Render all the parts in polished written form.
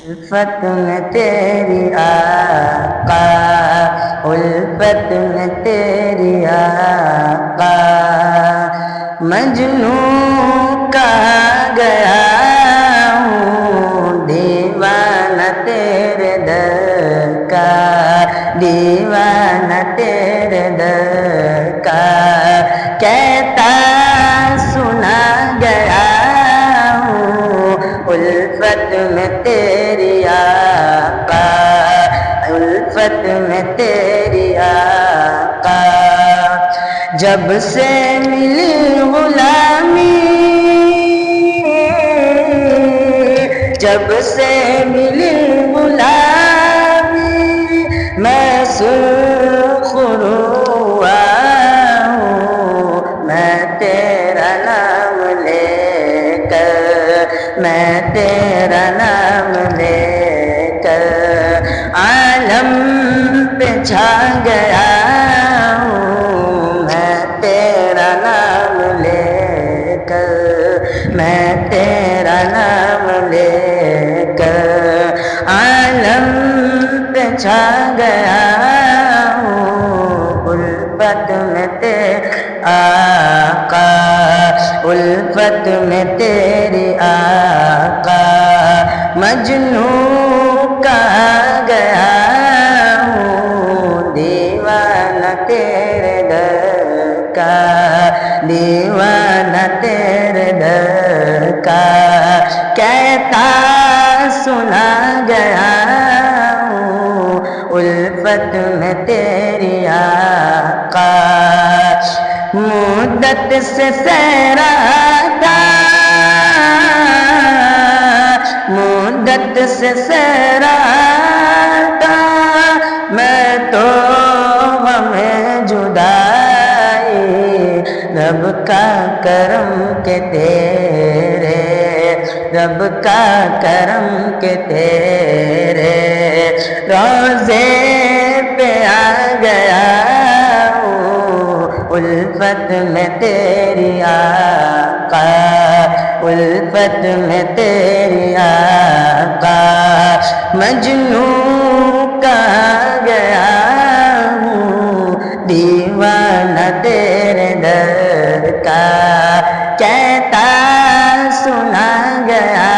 الفت میں تیری آقا، الفت میں تیری آقا، مجنوں کہا گیا ہوں دیوانہ تیرے در کا، دیوانہ تیرے در کا، کہتا سنا گیا ہوں الفت میں تیری آقا، الفت میں تیری آقا، جب سے ملی غلامی، جب سے ملی غلامی، میں سرخرو ہوا ہوں، میں تیرا نام لے کر، میں تیرا نام لے کر عالم پہ چھا گیا ہوں، میں تیرا نام لے کر، میں تیرا نام لے کر عالم پہ چھا گیا ہوں، الفت میں تیری آقا، الفت میں تیری آقا، مجنوں کہا گیا ہوں دیوانہ تیرے در کا، دیوانہ تیرے در کا، کہتا سنا گیا ہوں الفت میں تیری آقا، مدت سے سیرا تھا، مدت سے سیرا تھا، میں تو ہمیں جدائی، رب کا کرم کے تیرے، رب کا کرم کے تیرے روضے پہ آ گیا ہوں الفت میں تیری آقا، الفت میں تیری آقا، مجنوں کہا گیا ہوں دیوانہ تیرے در کا، کہتا سنا گیا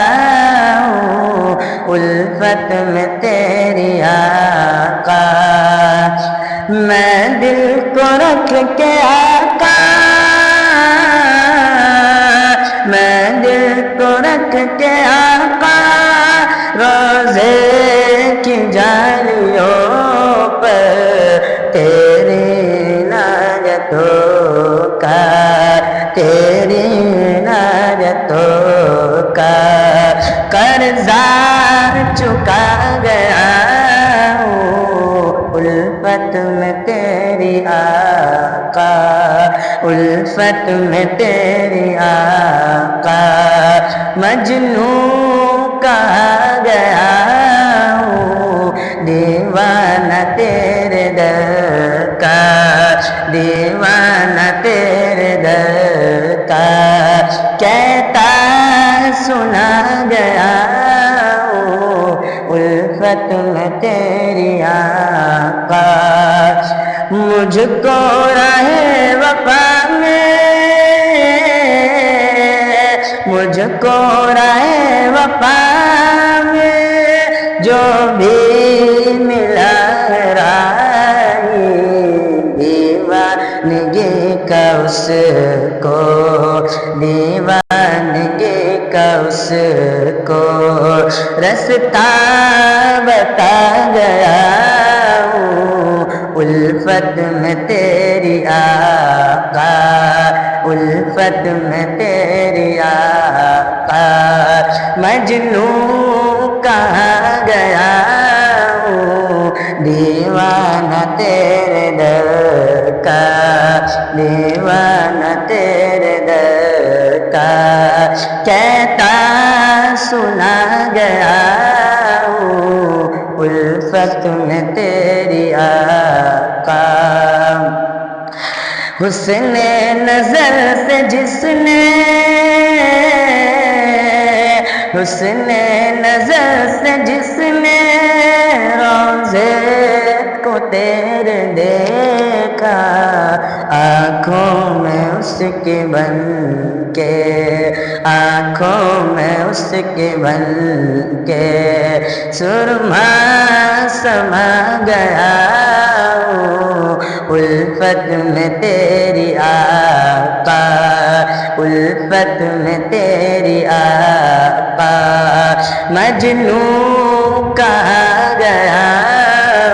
ہوں الفت میں تیری آقا، میں دل کو رکھ کے آقا، میں دل کو رکھ کے آقا روضے کی جالیوں پر تیری عنایتوں کا، تیری عنایتوں کا قرضہ چکا گیا ہوں الفت میں تیری آقا، الفت میں تیری آقا، مجنوں کہا گیا ہوں دیوانہ تیرے در کا، دیوانہ تیرے در کا، کہتا سنا گیا ہوں الفت میں تیری آقا، مجھ کو راہ وفا میں، مجھ کو راہ وفا میں جو بھی ملا راہی، دیوانگی کا اس کو، دیوانگی کا اس کو رستہ بتا گیا ہوں الفت میں تیری آقا، الفت میں تیری آقا، مجنوں کہا گیا ہوں دیوانہ تیرے در کا، دیوانہ تیرے در کا، کہتا سنا گیا ہوں الفت میں تیری آقا، حسن نظر سے جس نے حسن نظر سے جس نے روضے کو تیرے دیکھا، آنکھوں میں اس کے بن کے، آنکھوں میں اس کے بن کے سرما سما گیا ہوں، الفت میں تیری آقا، الفت میں تیری آقا، مجنون کہا گیا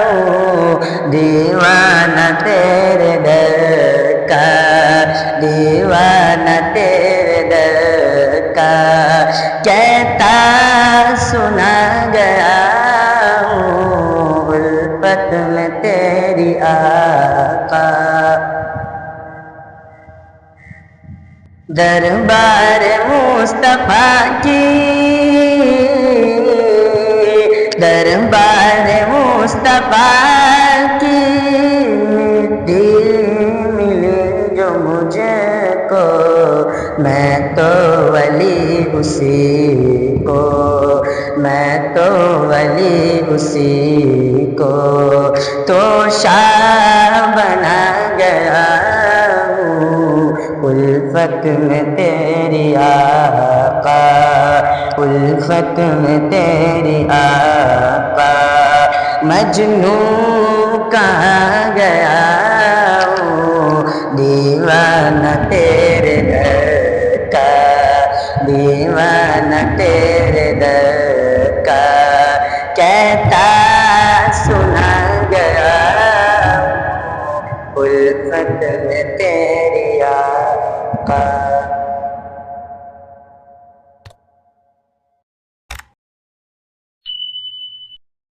ہوں، دیوانہ تیرے در کا، دیوانہ تیرے در کا، کہتا سنا گیا ہوں، الفت میں تیری آقا۔ دربار مصطفیٰ کی، دربار مصطفیٰ کی مٹی ملی جو مجھے کو، میں تو ولی اسی کو، میں تو ولی اسی کو، تو شاہ بنا گیا ہوں، الفت میں تیری آقا، الفت میں تیری آقا، مجنون کہا گیا ہوں، دیوانہ تیرے در کا، دیوانہ تیرے در